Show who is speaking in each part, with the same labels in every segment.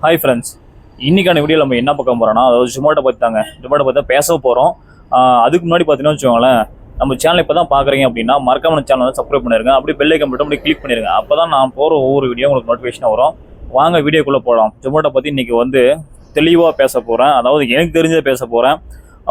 Speaker 1: Hi friends, இன்னைக்கான video நம்ம என்ன பார்க்க போகிறோம்னா, அதாவது ஜொமேட்டோ பற்றி தாங்க. ஜொமேட்டோ பற்றி தான் பேச போகிறோம். அதுக்கு முன்னாடி பார்த்தீங்கன்னா வச்சுக்கோங்களேன், நம்ம சேனல் இப்போ தான் பார்க்குறீங்க அப்படின்னா மறக்காம நம்ம சேனல் வந்து சப்ஸ்கிரைப் பண்ணிருங்க. அப்படி பெல் ஐக்கன் மட்டும் அப்படி கிளிக் பண்ணிருங்க. அப்போ தான் நான் போகிற ஒவ்வொரு வீடியோ உங்களுக்கு நோட்டிஃபிகேஷன் வரும். வாங்க வீடியோக்குள்ளே போகலாம். ஜொமேட்டோ பற்றி இன்றைக்கி வந்து தெளிவாக பேச போகிறேன். அதாவது எனக்கு தெரிஞ்சதை பேச போகிறேன்.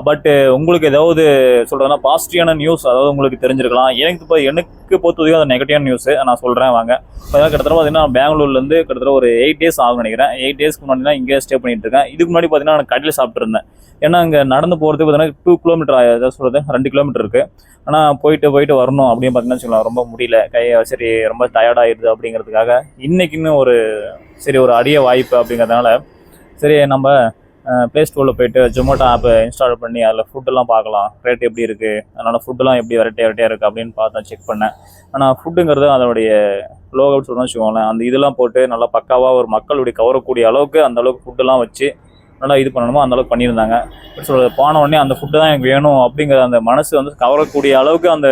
Speaker 1: பட்டு உங்களுக்கு ஏதாவது சொல்கிறதுனா பாசிட்டிவான நியூஸ் அதாவது உங்களுக்கு தெரிஞ்சிருக்கலாம். எனக்கு பொறுத்தவரைக்கும் அது நெகட்டிவான நியூஸு நான் சொல்கிறேன். வாங்க இப்போ கிட்டத்தட்ட பார்த்தீங்கன்னா பெங்களூர்லேருந்து கிட்டத்தட்ட ஒரு 8 days ஆகும்னு நினைக்கிறேன். 8 daysக்கு முன்னாடி இங்கே ஸ்டே பண்ணிட்டு இருக்கேன். இதுக்கு முன்னாடி பார்த்தீங்கன்னா நான் கடையில் சாப்பிட்ருந்தேன். ஏன்னா இங்கே நடந்து போகிறதுக்கு பார்த்தீங்கன்னா 2 kilometer ஏதாவது சொல்கிறது 2 kilometer இருக்குது. ஆனால் போயிட்டு வரணும் அப்படின்னு பார்த்தீங்கன்னா வச்சுக்கலாம் ரொம்ப முடியல. சரி ரொம்ப டயர்டாகிடுது அப்படிங்கிறதுக்காக இன்றைக்கின்னு ஒரு அரிய வாய்ப்பு அப்படிங்கிறதுனால சரி நம்ம ப்ளே ஸ்டோரில் போய்ட்டு ஜொமேட்டோ ஆப்பை இன்ஸ்டால் பண்ணி அதில் ஃபுட்டெல்லாம் பார்க்கலாம், ரேட் எப்படி இருக்குது, அதனால் ஃபுட்டெல்லாம் எப்படி வெரைட்டியாக இருக்குது அப்படின்னு பார்த்து செக் பண்ணேன். ஆனால் ஃபுட்டுங்கிறது அதனுடைய லோகோன்னு சொல்லணும்னு வச்சுக்கோங்களேன், அந்த இதெல்லாம் போட்டு நல்லா பக்காவாக ஒரு மக்களுடைய கவரக்கூடிய அளவுக்கு அந்த அளவுக்கு ஃபுட்டெல்லாம் வச்சு நல்லா இது பண்ணணுமோ அந்தளவுக்கு பண்ணியிருந்தாங்க. எப்படி சொல்கிறது, போன உடனே அந்த ஃபுட்டு தான் எனக்கு வேணும் அப்படிங்கிற அந்த மனசு வந்து கவரக்கூடிய அளவுக்கு அந்த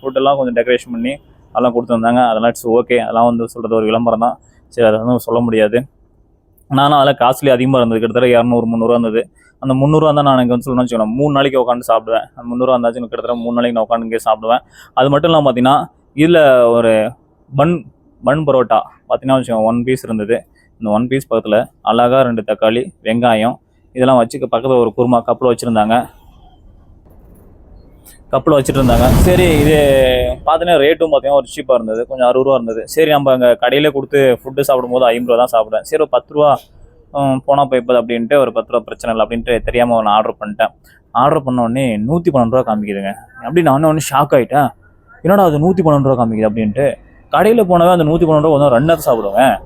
Speaker 1: ஃபுட்டெல்லாம் கொஞ்சம் டெக்கரேஷன் பண்ணி அதெல்லாம் கொடுத்துருந்தாங்க. அதெல்லாம் இட்ஸ் ஓகே. அதெல்லாம் வந்து சொல்கிறது ஒரு விளம்பரம் தான். சரி, அதை வந்து சொல்ல முடியாது. நானும் அதில் காஸ்ட்லி அதிகமாக இருந்தது. கிட்டத்தட்ட 200-300 இருந்தது. அந்த 300 தான் நான் எனக்கு வந்து சொல்லணும்னு வச்சுக்கோங்க 3 நாளைக்கு உட்காந்து சாப்பிடுவேன். அந்த 300 இருந்தாச்சும் கிட்டத்தட்ட 3 நாளைக்கு நான் உட்காந்து இங்கே சாப்பிடுவேன். அது மட்டும் இல்லாமல் பார்த்தீங்கன்னா இதில் ஒரு பன் பரோட்டா பார்த்தீங்கன்னா வச்சுக்கோங்க 1 piece இருந்தது. இந்த 1 piece பக்கத்தில் அழகாக 2 தக்காளி, வெங்காயம் இதெல்லாம் வச்சு பக்கத்தில் ஒரு குருமா கப்பில் வச்சுருந்தாங்க. சரி, இது பார்த்தீங்கன்னா ரேட்டும் பார்த்தீங்கன்னா ஒரு சீப்பாக இருந்தது. கொஞ்சம் 60 ரூபா இருந்தது. சரி, நம்ம அங்கே கடையிலே கொடுத்து ஃபுட்டு சாப்பிடும்போது 50 ரூபா தான் சாப்பிடுவேன். சரி, ஒரு 10 ரூபா போனால் போய்ப்பது அப்படின்ட்டு ஒரு 10 ரூபா பிரச்சனை இல்லை அப்படின்ட்டு தெரியாமல் நான் ஆர்டர் பண்ணிட்டேன். ஆர்டர் பண்ண உடனே 112 ரூபா காமிக்குதுங்க. அப்படி நான் ஒன்று ஷாக் ஆகிட்டேன். என்னடா அது 112 ரூபா காமிக்குது அப்படின்ட்டு. கடையில் போனவே அந்த 112 ரூபா வந்து 2 நேரத்தை சாப்பிடுவேன்.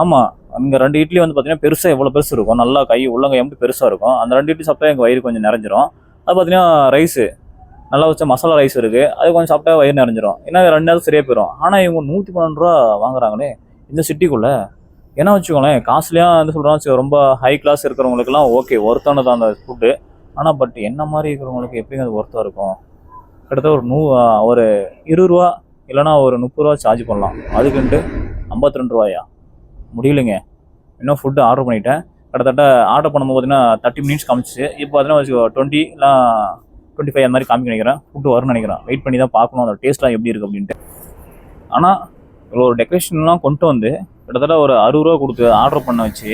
Speaker 1: ஆமாம், அங்கே 2 இட்லி வந்து பார்த்தீங்கன்னா பெருசாக எவ்வளோ பெருசு இருக்கும், நல்லா கை உள்ளங்க எப்படி பெருசாக இருக்கும். அந்த 2 இட்லி சாப்பிட்டா எங்கள் வயிறு கொஞ்சம் நிறைஞ்சிரும். அது பார்த்தீங்கன்னா ரைஸு நல்லா வச்ச மசாலா ரைஸ் இருக்குது, அது கொஞ்சம் சாப்பிட்டா வயிறு நிறைஞ்சிரும். ஏன்னா 2 நேரம் சரியாக போயிடும். ஆனால் இவங்க 112 ரூபா வாங்குறாங்களே இந்த சிட்டிக்குள்ளே. ஏன்னா வச்சுக்கோங்களேன், காஸ்ட்லியாக வந்து சொல்கிறாங்க ரொம்ப ஹை கிளாஸ் இருக்கிறவங்களுக்குலாம் ஓகே ஒர்த்தானது அந்த ஃபுட்டு. ஆனால் பட் என்ன மாதிரி இருக்கிறவங்களுக்கு எப்படிங்க அது ஒர்த்தாக இருக்கும்? கிட்டத்தட்ட ஒரு 20 ரூபா இல்லைனா ஒரு 30 ரூபா சார்ஜ் பண்ணலாம். அதுக்குன்ட்டு 52 ரூபாயா? முடியலைங்க. இன்னும் ஃபுட்டு ஆர்டர் பண்ணிட்டேன். கிட்டத்தட்ட ஆர்டர் பண்ணும்போது பார்த்தீங்கன்னா 30 minutes காமிச்சு. இப்போ பார்த்தீங்கன்னா வச்சுக்கோ 20 இல்லை 25 அந்த மாதிரி காமிக்க நினைக்கிறேன். ஃபுட்டு வரும்னு நினைக்கிறேன். வெயிட் பண்ணி தான் பார்க்கணும் அதோட டேஸ்ட்லாம் எப்படி இருக்குது அப்படின்ட்டு. ஆனால் இவ்வளோ ஒரு டெக்கரேஷன்லாம் கொண்டு வந்து கிட்டத்தட்ட ஒரு 60 ரூபா கொடுத்து ஆர்டர் பண்ண வச்சு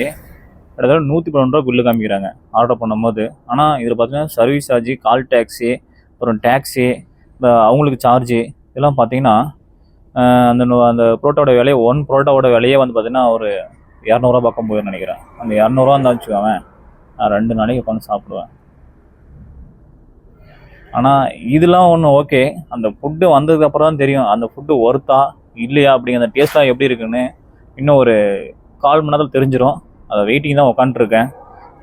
Speaker 1: கிட்டத்தட்ட 112 ரூபா பில்லு காமிக்கிறாங்க ஆர்டர் பண்ணும்போது. ஆனால் இதில் பார்த்தீங்கன்னா சர்வீஸ் சார்ஜு, கால் டேக்ஸி, அப்புறம் டேக்ஸி, அவங்களுக்கு சார்ஜு இதெல்லாம் பார்த்தீங்கன்னா அந்த புரோட்டாவோட விலையை 1 புரோட்டாவோட விலையே வந்து பார்த்தீங்கன்னா ஒரு 200 ரூபா பக்கம் போயிடும் நினைக்கிறேன். அந்த 200 ரூபா இருந்தால் வச்சுக்கோங்க நான் 2 நாளைக்கு உட்காந்து சாப்பிடுவேன். ஆனால் இதெல்லாம் ஒன்று ஓகே. அந்த ஃபுட்டு வந்ததுக்கப்புறம் தான் தெரியும் அந்த ஃபுட்டு ஒர்த்தா இல்லையா அப்படிங்கிற அந்த டேஸ்ட்டாக எப்படி இருக்குன்னு இன்னும் ஒரு 1/4 மணி நேரத்தில் தெரிஞ்சிடும். அதை வெயிட்டிங் தான் உட்காந்துருக்கேன்.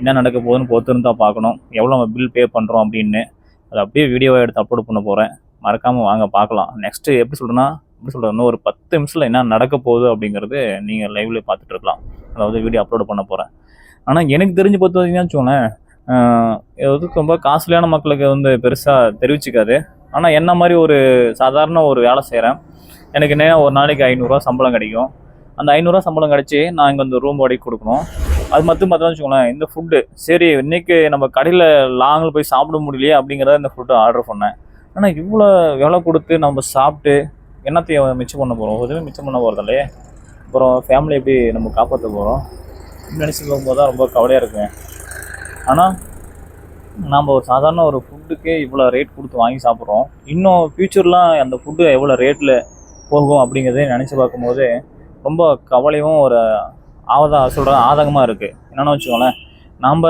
Speaker 1: என்ன நடக்க போகுதுன்னு பொறுத்திருந்து தான் பார்க்கணும், எவ்வளோ நம்ம பில் பே பண்ணுறோம் அப்படின்னு. அதை அப்படியே வீடியோவை எடுத்து அப்லோட் பண்ண போகிறேன். மறக்காமல் வாங்க பார்க்கலாம். நெக்ஸ்ட்டு எப்படி சொல்கிறேன் இன்னும் ஒரு 10 நிமிஷத்தில் என்ன நடக்க போகுது அப்படிங்கிறது நீங்கள் லைவ்லேயே பார்த்துட்டு இருக்கலாம். அதாவது வீடியோ அப்லோட் பண்ண போகிறேன். ஆனால் எனக்கு தெரிஞ்சு பொறுத்த வரைக்கும் வச்சுக்கோங்களேன், எதுக்கு ரொம்ப காஸ்ட்லியான மக்களுக்கு வந்து பெருசாக தெரிவிச்சிக்காது. ஆனால் என்ன மாதிரி ஒரு சாதாரண ஒரு வேலை செய்கிறேன், எனக்கு என்ன ஒரு நாளைக்கு 500 ரூபா சம்பளம் கிடைக்கும். அந்த 500 ரூபா சம்பளம் கிடச்சி நான் இங்கே வந்து ரூம் வாடகை கொடுக்கணும். அது மட்டும் பார்த்தோன்னு வச்சுக்கோங்களேன், இந்த ஃபுட்டு சரி இன்றைக்கி நம்ம கடையில் லாங்கில் போய் சாப்பிட முடியலையே அப்படிங்கிறத இந்த ஃபுட்டு ஆர்டர் பண்ணேன். ஆனால் இவ்வளோ விலை கொடுத்து நம்ம சாப்பிட்டு என்னத்தையும் மிச்சம் பண்ண போகிறோம்? எதுவுமே மிச்சம் பண்ண போகிறது இல்லையே. அப்புறம் ஃபேமிலி எப்படி நம்ம காப்பாற்ற போகிறோம் நினச்சி போகும்போது தான் ரொம்ப கவலையாக இருக்குங்க. ஆனால் நம்ம ஒரு சாதாரண ஒரு ஃபுட்டுக்கே இவ்வளோ ரேட் கொடுத்து வாங்கி சாப்பிட்றோம். இன்னும் ஃப்யூச்சர்லாம் அந்த ஃபுட்டு எவ்வளோ ரேட்டில் போகும் அப்படிங்கிறதே நினச்சி பார்க்கும்போது ரொம்ப கவலையும் ஒரு ஆதங்கமாக இருக்குது. என்னென்னு வச்சுக்கோங்களேன், நாம்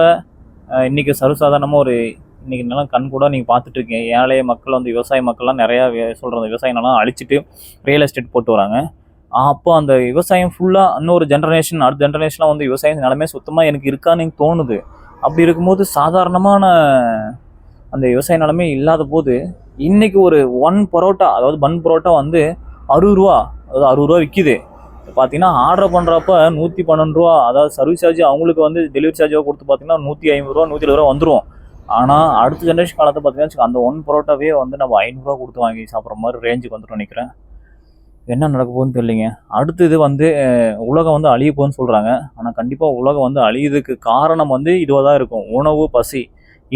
Speaker 1: இன்றைக்கி சர்வசாதாரணமாக இன்றைக்கி நிலம் கண் கூட நீங்கள் பார்த்துட்ருக்கீங்க. ஏழை மக்கள் வந்து விவசாய மக்கள்லாம் நிறையா விவசாய நிலம் அழிச்சிட்டு ரியல் எஸ்டேட் போட்டு வராங்க. அப்போ அந்த விவசாயம் ஃபுல்லாக இன்னொரு ஜென்ரேஷன் அடுத்த ஜென்ரேஷன்லாம் வந்து விவசாயம் நிலமே சுத்தமாக எனக்கு இருக்கான்னு எனக்கு தோணுது. அப்படி இருக்கும்போது சாதாரணமான அந்த விவசாய நிலமே இல்லாத போது இன்றைக்கி ஒரு 1 பரோட்டா அதாவது பன் பரோட்டா வந்து 60 ரூபா, அதாவது 60 ரூபா விற்கிது. பார்த்தீங்கன்னா ஆர்டர் பண்ணுறப்ப 112 ரூபா, அதாவது சர்வீஸ் சார்ஜ் அவங்களுக்கு வந்து டெலிவரி சார்ஜாக கொடுத்து பார்த்தீங்கன்னா 150 ரூபா 170 ரூபா வந்துடும். ஆனால் அடுத்த ஜென்ரேஷன் காலத்தை பார்த்தீங்கன்னா அந்த 1 பரோட்டாவே வந்து நம்ம 500 ரூபா கொடுத்து வாங்கி சாப்பிட்ற மாதிரி ரேஞ்சுக்கு வந்துட்டு நினைக்கிறேன். என்ன நடக்க போகுதுன்னு தெரியலைங்க. அடுத்தது வந்து உலகம் வந்து அழிய போகுதுன்னு சொல்கிறாங்க. ஆனால் கண்டிப்பாக உலகம் வந்து அழியதுக்கு காரணம் வந்து இதுவாக தான் இருக்கும். உணவு, பசி.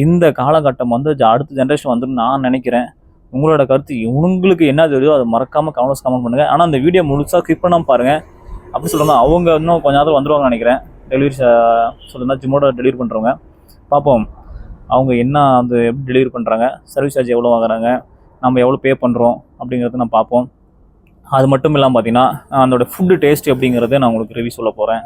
Speaker 1: இந்த காலகட்டம் வந்து அடுத்த ஜென்ரேஷன் வந்துடும் நான் நினைக்கிறேன். உங்களோட கருத்து உங்களுக்கு என்ன தெரியுதோ அதை மறக்காமல் கமெண்ட் பண்ணுங்கள். ஆனால் அந்த வீடியோ முழுசாக ஸ்கிப் பண்ணாமல் பாருங்கள். அப்படி சொல்லுங்க, அவங்க இன்னும் கொஞ்ச நேரத்தில் வந்துடுவாங்கன்னு நினைக்கிறேன். டெலிவரி சொல்லுன்னா ஜிம்மோட டெலிவரி பண்ணுறவங்க. பார்ப்போம் அவங்க என்ன அந்த எப்படி டெலிவரி பண்ணுறாங்க, சர்வீஸ் சார்ஜ் எவ்வளோ வாங்குறாங்க, நம்ம எவ்வளோ பே பண்ணுறோம் அப்படிங்கிறத நான் பார்ப்போம். அது மட்டும் இல்லாமல் பார்த்தீங்கன்னா அதோட ஃபுட்டு டேஸ்ட் எப்படிங்கிறத நான் உங்களுக்கு ரிவ்யூ சொல்ல போகிறேன்.